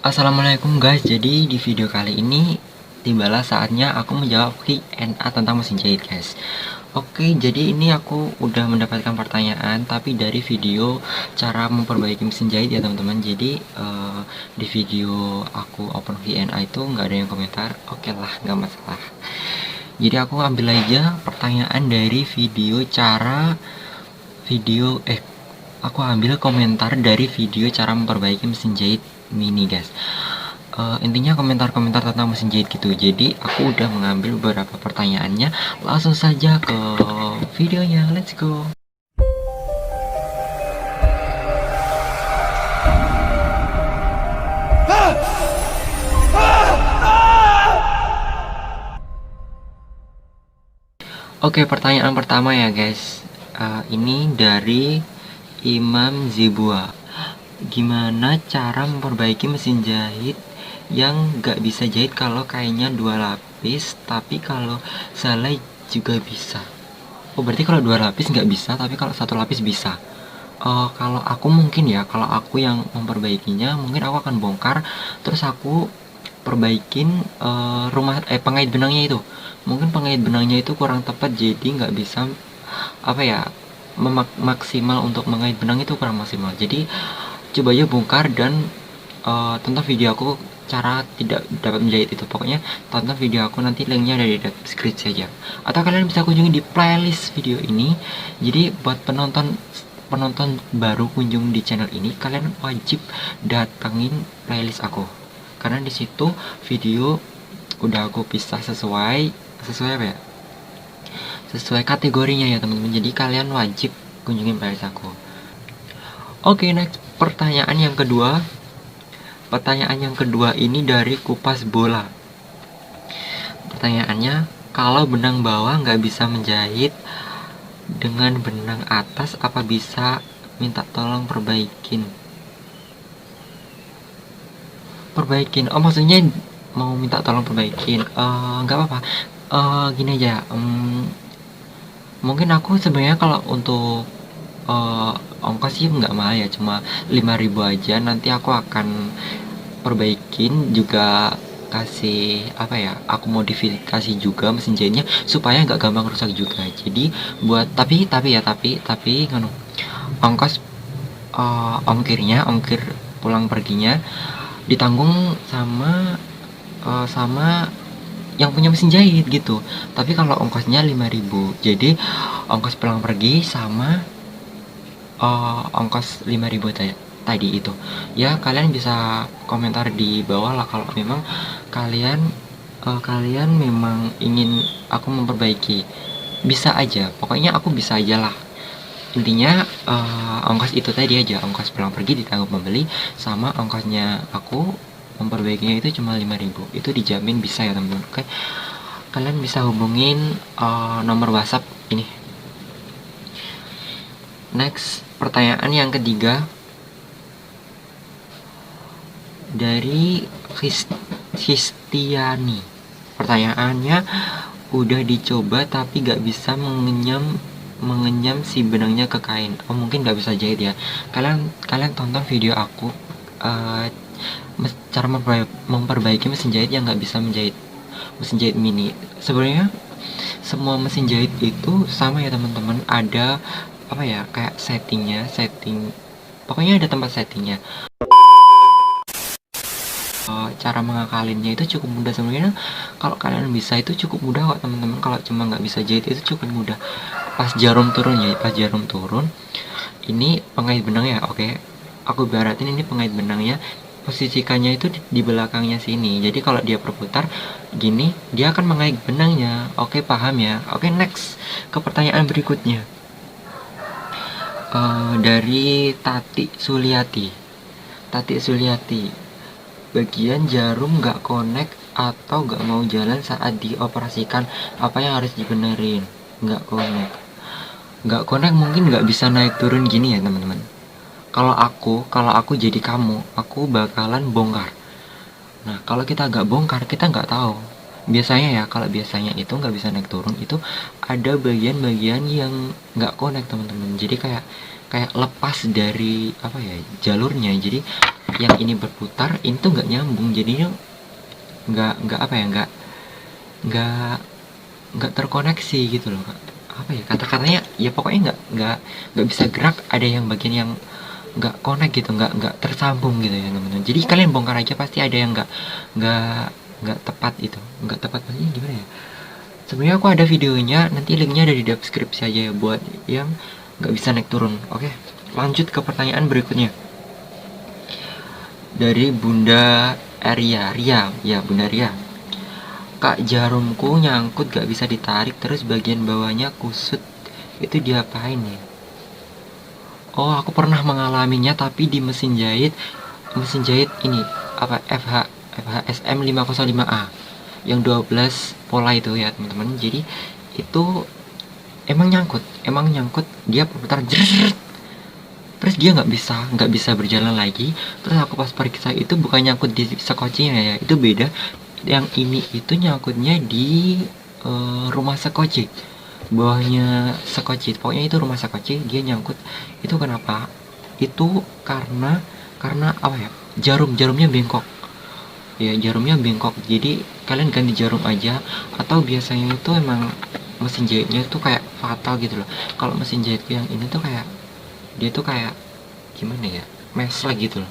Assalamualaikum guys, jadi di video kali ini tibalah saatnya aku menjawab Q&A tentang mesin jahit guys. Oke, jadi ini aku udah mendapatkan pertanyaan tapi dari video cara memperbaiki mesin jahit ya teman-teman. Jadi di video aku open Q&A itu nggak ada yang komentar. Oke lah, nggak masalah. Jadi aku ambil aja pertanyaan dari aku ambil komentar dari video cara memperbaiki mesin jahit mini guys. Intinya komentar-komentar tentang mesin jahit gitu. Jadi aku udah mengambil beberapa pertanyaannya. Langsung saja ke videonya, let's go. Oke, pertanyaan pertama ya guys. Ini dari Imam Zibua. Gimana cara memperbaiki mesin jahit yang gak bisa jahit kalau kainnya 2 lapis, tapi kalau salah juga bisa? Oh, berarti kalau 2 lapis nggak bisa, tapi kalau 1 lapis bisa. Kalau aku mungkin ya, kalau aku yang memperbaikinya, mungkin aku akan bongkar, terus aku perbaikin pengait benangnya itu. Mungkin pengait benangnya itu kurang tepat, jadi nggak bisa apa ya maksimal untuk mengait benang itu kurang maksimal. Jadi coba aja bongkar dan tonton video aku cara tidak dapat menjahit itu. Pokoknya tonton video aku, nanti linknya ada di deskripsi saja, atau kalian bisa kunjungi di playlist video ini. Jadi buat penonton baru kunjung di channel ini, kalian wajib datengin playlist aku, karena di situ video udah aku pisah sesuai apa ya, sesuai kategorinya ya teman-teman. Jadi kalian wajib kunjungin playlist aku. Oke, next pertanyaan yang kedua. Pertanyaan yang kedua ini dari Kupas Bola. Pertanyaannya, kalau benang bawah nggak bisa menjahit dengan benang atas, apa bisa minta tolong perbaikin? Oh, maksudnya mau minta tolong perbaikin. Nggak apa-apa. Gini aja. Mungkin aku sebenarnya kalau untuk ongkos sih nggak mahal ya, cuma 5.000 aja. Nanti aku akan perbaikin juga, kasih apa ya, aku modifikasi juga mesin jahitnya supaya nggak gampang rusak juga. Jadi buat tapi nganu, ongkos ongkir pulang perginya ditanggung sama yang punya mesin jahit gitu. Tapi kalau ongkosnya 5.000, jadi ongkos pulang pergi sama ongkos 5.000 tadi itu ya. Kalian bisa komentar di bawah lah kalau memang kalian memang ingin aku memperbaiki. Bisa aja, pokoknya aku bisa aja lah. Intinya ongkos itu tadi aja, ongkos pulang pergi ditanggung pembeli, sama ongkosnya aku memperbaikinya itu cuma 5.000. Itu dijamin bisa ya teman-teman. Oke, kalian bisa hubungin nomor WhatsApp ini. Next, pertanyaan yang ketiga dari Kristiani. Pertanyaannya, udah dicoba tapi gak bisa mengenyam si benangnya ke kain. Oh, mungkin gak bisa jahit ya. Kalian tonton video aku cara memperbaiki mesin jahit yang gak bisa menjahit mesin jahit mini. Sebenarnya semua mesin jahit itu sama ya teman-teman. Ada apa ya, kayak setting pokoknya ada tempat settingnya. Cara mengakalinnya itu cukup mudah sebenarnya. Kalau kalian bisa itu cukup mudah kok teman-teman. Kalau cuma nggak bisa jahit itu cukup mudah. Pas jarum turun ini pengait benang ya. Oke, aku ibaratin ini pengait benangnya, posisikannya itu di belakangnya sini. Jadi kalau dia berputar gini, dia akan mengait benangnya. Oke, paham ya? Oke, next ke pertanyaan berikutnya. Dari Tati Suliati. Bagian jarum nggak connect atau nggak mau jalan saat dioperasikan, apa yang harus dibenerin? Nggak connect mungkin nggak bisa naik turun gini ya teman-teman. Kalau aku jadi kamu, aku bakalan bongkar. Nah, kalau kita nggak bongkar, kita nggak tahu. Kalau biasanya itu nggak bisa naik turun, itu ada bagian-bagian yang nggak connect teman-teman. Jadi kayak lepas dari apa ya, jalurnya. Jadi yang ini berputar, ini tuh nggak nyambung, jadinya nggak apa ya, nggak nggak terkoneksi gitu loh, Kak. Apa ya kata-katanya, ya pokoknya nggak bisa gerak, ada yang bagian yang nggak connect gitu, nggak tersambung gitu ya teman-teman. Jadi kalian bongkar aja pasti ada yang nggak nggak tepat itu, nggak tepat maksudnya gimana ya. Sebenarnya aku ada videonya, nanti linknya ada di deskripsi aja ya buat yang nggak bisa naik turun. Oke, lanjut ke pertanyaan berikutnya dari Bunda Ria, ya Bunda Ria. Kak, jarumku nyangkut gak bisa ditarik, terus bagian bawahnya kusut, itu diapain ya? Oh, aku pernah mengalaminya tapi di mesin jahit ini apa FHSM 505A yang 12 pola itu ya teman-teman. Jadi itu emang nyangkut, dia berputar jrrrt, terus dia nggak bisa berjalan lagi. Terus aku pas periksa itu bukan nyangkut di sekocinya ya, itu beda. Yang ini itu nyangkutnya di rumah sekoci, bawahnya sekoci, pokoknya itu rumah sekoci, dia nyangkut. Itu kenapa? Itu karena apa ya, jarumnya bengkok ya, jarumnya bengkok. Jadi kalian ganti jarum aja, atau biasanya itu emang mesin jahitnya itu kayak fatal gitu loh. Kalau mesin jahitku yang ini tuh kayak, dia tuh kayak gimana ya, meslek gitu loh,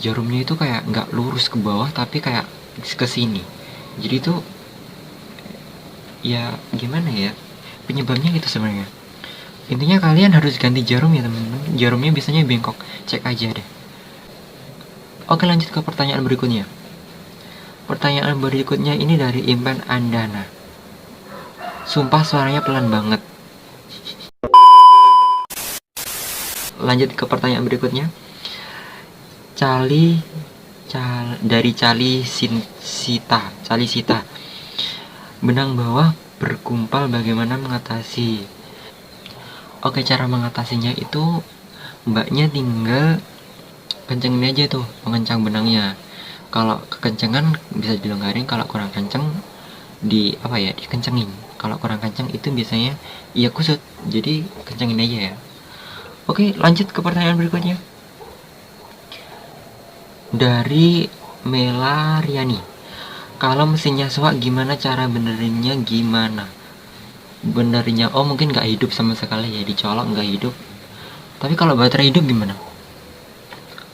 jarumnya itu kayak nggak lurus ke bawah tapi kayak ke sini. Jadi tuh ya gimana ya, penyebabnya gitu sebenarnya. Intinya kalian harus ganti jarum ya teman-teman, jarumnya biasanya bengkok, cek aja deh. Oke, lanjut ke pertanyaan berikutnya. Pertanyaan berikutnya ini dari Impan Andana. Sumpah suaranya pelan banget. Lanjut ke pertanyaan berikutnya. Dari Cali Sita. Benang bawah bergumpal, bagaimana mengatasi? Oke, cara mengatasinya itu mbaknya tinggal kencengin aja tuh mengencang benangnya. Kalau kekencengan bisa dilonggarin, kalau kurang kenceng dikencengin. Kalau kurang kenceng itu biasanya iya kusut, jadi kencengin aja ya. Oke, lanjut ke pertanyaan berikutnya dari Mela Riani. Kalau mesinnya suak gimana cara benerinnya, gimana benerinnya? Oh, mungkin nggak hidup sama sekali ya, dicolok nggak hidup. Tapi kalau baterai hidup gimana?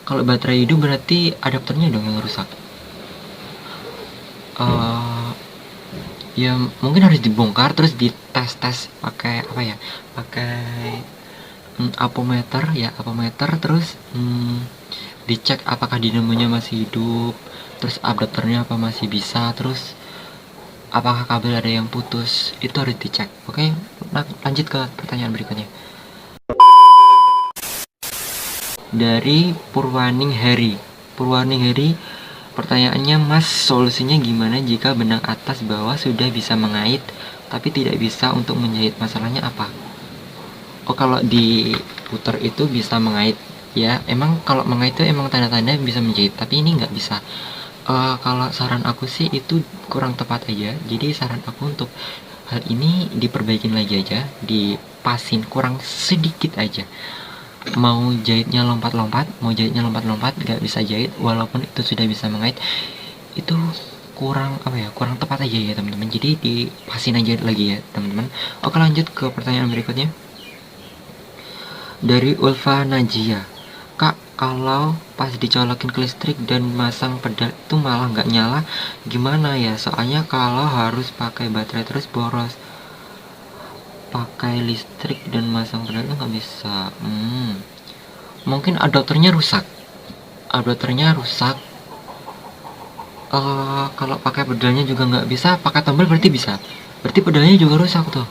Kalau baterai hidup berarti adapternya dong yang rusak. Ya mungkin harus dibongkar terus dites pakai apa ya, pakai apometer, terus dicek apakah dinamonya masih hidup, terus adapternya apa masih bisa, terus apakah kabel ada yang putus, itu harus dicek. Oke, lanjut ke pertanyaan berikutnya dari Purwaning Heri. Pertanyaannya, Mas, solusinya gimana jika benang atas bawah sudah bisa mengait tapi tidak bisa untuk menjahit, masalahnya apa? Oh, kalau diputar itu bisa mengait ya, emang kalau mengait itu emang tanda-tanda bisa menjahit, tapi ini nggak bisa. Kalau saran aku sih itu kurang tepat aja, jadi saran aku untuk hal ini diperbaikin lagi aja, dipasin kurang sedikit aja. Mau jahitnya lompat-lompat nggak bisa jahit walaupun itu sudah bisa mengait, itu kurang apa ya, kurang tepat aja ya teman-teman, jadi dipasin aja lagi ya teman-teman. Oke, lanjut ke pertanyaan berikutnya dari Ulfa Najia. Kak, kalau pas dicolokin ke listrik dan masang pedal itu malah nggak nyala, gimana ya? Soalnya kalau harus pakai baterai terus boros, pakai listrik dan masang pedal itu nggak bisa. Mungkin adapternya rusak. Kalau pakai pedalnya juga nggak bisa, pakai tombol berarti bisa. Berarti pedalnya juga rusak tuh,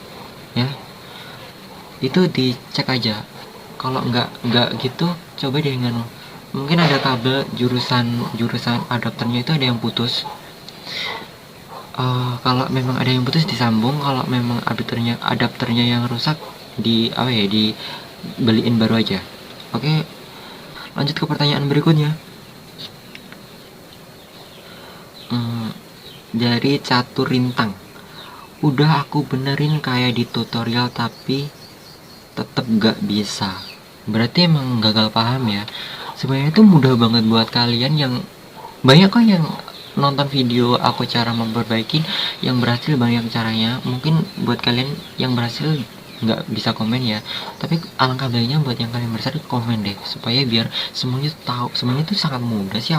ya. Itu dicek aja. Kalau nggak gitu, coba deh mungkin ada kabel jurusan adapternya itu ada yang putus. Kalau memang ada yang putus disambung, kalau memang adapternya yang rusak dibeliin baru aja. Oke, lanjut ke pertanyaan berikutnya dari Catur Rintang. Udah aku benerin kayak di tutorial tapi tetep gak bisa. Berarti emang gagal paham ya. Sebenarnya itu mudah banget buat kalian yang banyak kok yang nonton video aku cara memperbaiki yang berhasil, banyak caranya. Mungkin buat kalian yang berhasil nggak bisa komen ya, tapi alangkah baiknya buat yang kalian berhasil komen deh, supaya biar semuanya tahu. Semuanya itu sangat mudah sih,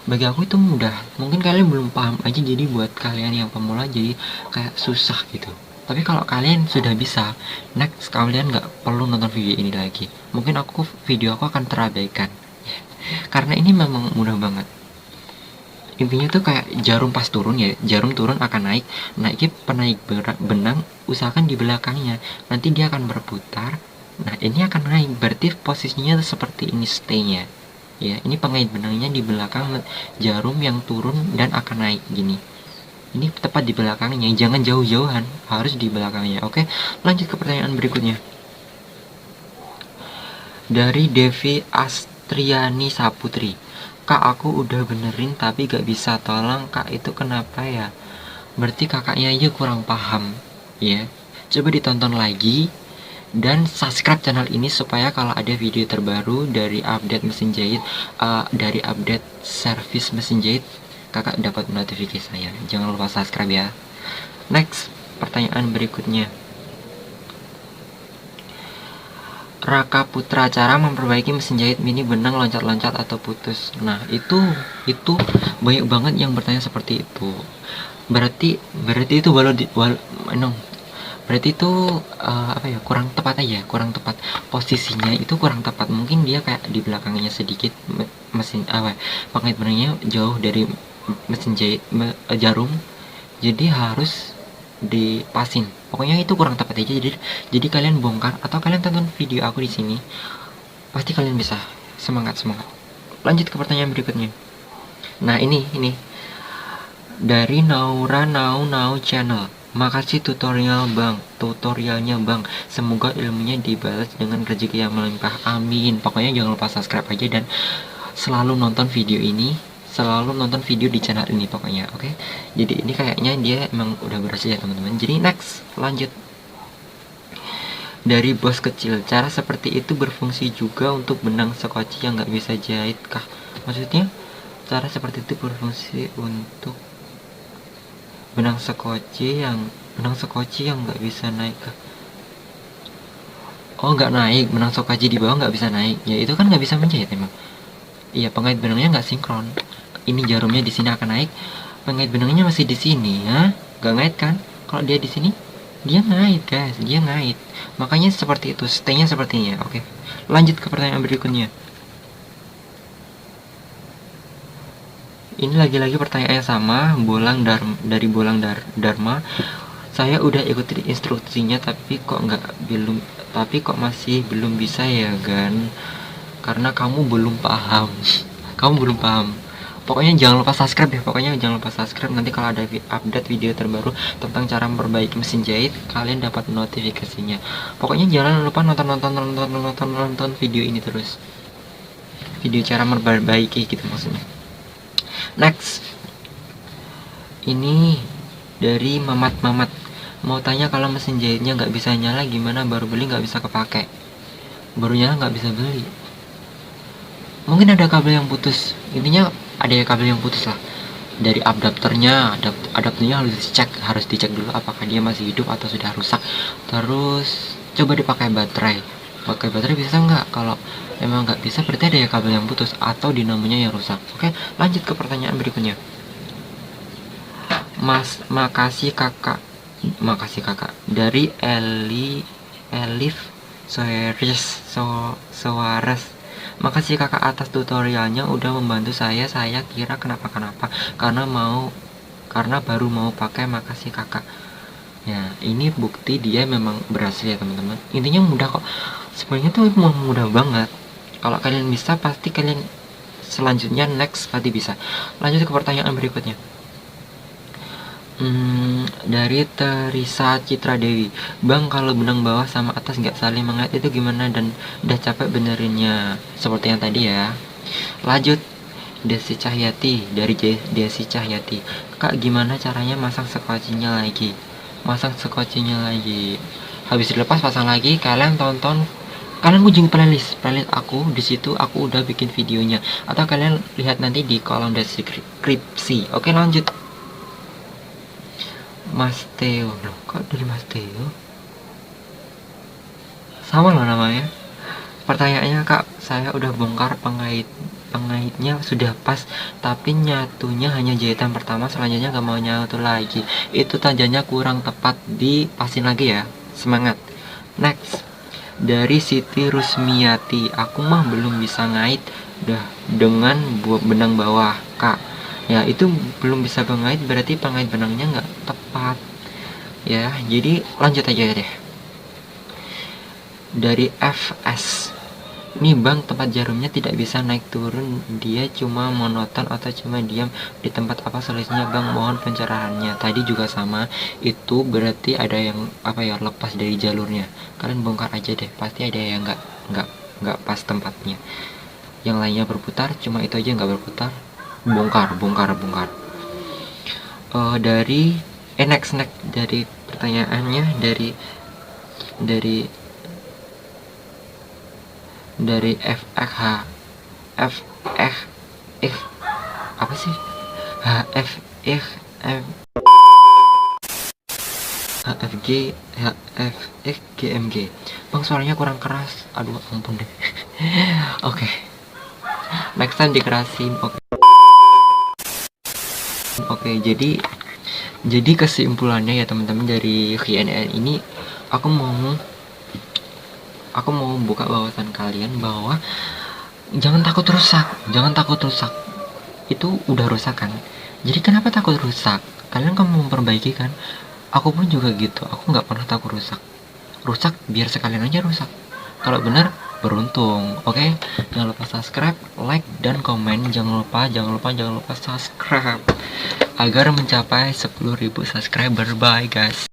bagi aku itu mudah. Mungkin kalian belum paham aja, jadi buat kalian yang pemula jadi kayak susah gitu. Tapi kalau kalian sudah bisa, next kalian nggak perlu nonton video ini lagi. Mungkin video aku akan terabaikan karena ini memang mudah banget. Intinya tuh kayak jarum pas turun ya, jarum turun akan naik, naiknya penaik benang, usahakan di belakangnya, nanti dia akan berputar. Nah ini akan naik, berarti posisinya seperti ini stay-nya ya. Ini pengait benangnya di belakang jarum yang turun dan akan naik gini. Ini tepat di belakangnya, jangan jauh-jauhan, harus di belakangnya. Oke, lanjut ke pertanyaan berikutnya. Dari Devi Astriani Saputri. Kak, aku udah benerin tapi gak bisa, tolong kak, itu kenapa ya? Berarti kakaknya aja kurang paham ya. Coba ditonton lagi dan subscribe channel ini supaya kalau ada video terbaru dari update mesin jahit, dari update service mesin jahit, kakak dapat notifikasi saya. Jangan lupa subscribe ya. Next, pertanyaan berikutnya. Raka Putra, cara memperbaiki mesin jahit mini benang loncat-loncat atau putus. Nah, itu banyak banget yang bertanya seperti itu. Berarti itu berarti itu apa ya, kurang tepat aja, kurang tepat posisinya, itu kurang tepat. Mungkin dia kayak di belakangnya sedikit, mesin pengait benangnya jauh dari mesin jahit, jarum, jadi harus dipasin. Pokoknya itu kurang tepat aja. Jadi kalian bongkar atau kalian tonton video aku di sini, pasti kalian bisa. Semangat. Lanjut ke pertanyaan berikutnya. Nah, ini dari Naura Nau Channel. Makasih tutorialnya bang. Semoga ilmunya dibalas dengan rezeki yang melimpah. Amin. Pokoknya jangan lupa subscribe aja dan selalu nonton video ini, selalu nonton video di channel ini pokoknya. Oke. Jadi ini kayaknya dia emang udah berhasil ya teman-teman. Jadi next, lanjut. Dari bos kecil, cara seperti itu berfungsi juga untuk benang sekoci yang nggak bisa jahit kah? Maksudnya cara seperti itu berfungsi untuk benang sekoci yang nggak bisa naik kah? Oh, nggak naik, benang sekoci di bawah nggak bisa naik ya, itu kan nggak bisa menjahit emang. Iya, pengait benangnya nggak sinkron. Ini jarumnya di sini akan naik, pengait benangnya masih di sini ya, nggak ngait kan? Kalau dia di sini, dia ngait guys, dia ngait. Makanya seperti itu, stay-nya sepertinya. Oke, lanjut ke pertanyaan berikutnya. Ini lagi-lagi pertanyaan yang sama, dari Bolang Dharma. Saya udah ikutin instruksinya tapi kok masih belum bisa ya Gan? Karena kamu belum paham. Pokoknya jangan lupa subscribe ya. Nanti kalau ada update video terbaru tentang cara memperbaiki mesin jahit, kalian dapat notifikasinya. Pokoknya jangan lupa nonton video ini terus. Video cara memperbaiki gitu maksudnya. Next, ini dari Mamat. Mau tanya, kalau mesin jahitnya nggak bisa nyala gimana? Baru beli nggak bisa kepake. Baru nyala nggak bisa beli. Mungkin ada kabel yang putus. Intinya ada kabel yang putus lah. Dari adapternya harus dicek dulu apakah dia masih hidup atau sudah rusak. Terus coba dipakai baterai. Bisa nggak? Kalau emang nggak bisa, berarti ada kabel yang putus atau dinamonya yang rusak. Oke, lanjut ke pertanyaan berikutnya. Makasih kakak. Dari Elif Soares. Makasih kakak atas tutorialnya, udah membantu saya kira kenapa karena baru mau pakai. Makasih kakak ya. Ini bukti dia memang berhasil ya teman-teman. Intinya mudah kok, sebenarnya tuh mudah banget. Kalau kalian bisa, pasti kalian selanjutnya next pasti bisa. Lanjut ke pertanyaan berikutnya. Dari Teresa Citra Dewi. Bang, kalau benang bawah sama atas nggak saling mengait itu gimana, dan udah capek benerinnya seperti yang tadi ya. Lanjut, Desi Cahyati. Dari Desi Cahyati. Kak, gimana caranya masang sekocinya lagi? Habis dilepas pasang lagi. Kalian tonton Kalian kunjungi playlist aku, di situ aku udah bikin videonya, atau kalian lihat nanti di kolom deskripsi. Oke, lanjut. Mas Theo. Loh, kok dari Mas Theo? Sama loh namanya. Pertanyaannya, Kak, saya udah bongkar pengaitnya sudah pas, tapi nyatunya hanya jahitan pertama, selanjutnya gak mau nyatu lagi. Itu tanjanya kurang tepat, dipasin lagi ya. Semangat. Next, dari Siti Rusmiati, aku mah belum bisa ngait dah dengan benang bawah, Kak. Ya, itu belum bisa mengait, berarti pengait benangnya nggak tepat. Ya, jadi lanjut aja deh. Dari FS, ini bang, tempat jarumnya tidak bisa naik turun, dia cuma monoton atau cuma diam di tempat, apa solusinya bang, mohon pencerahannya. Tadi juga sama, itu berarti ada yang apa ya, lepas dari jalurnya. Kalian bongkar aja deh, pasti ada yang nggak pas tempatnya. Yang lainnya berputar, cuma itu aja nggak berputar. Bongkar. Dari next dari pertanyaannya, dari FXH, FX X apa sih, HF X F HFG HFX GMG. Bang, suaranya kurang keras, aduh ampun deh. Oke, next time dikerasin. Oke, jadi kesimpulannya ya teman-teman, dari KNN ini aku mau buka wawasan kalian bahwa jangan takut rusak. Itu udah rusak kan, jadi kenapa takut rusak? Kalian kan mau memperbaiki kan. Aku pun juga gitu, aku nggak pernah takut rusak biar sekalian aja rusak. Kalau benar, beruntung. Oke, jangan lupa subscribe, like, dan komen. Jangan lupa subscribe agar mencapai 10.000 subscriber. Bye guys.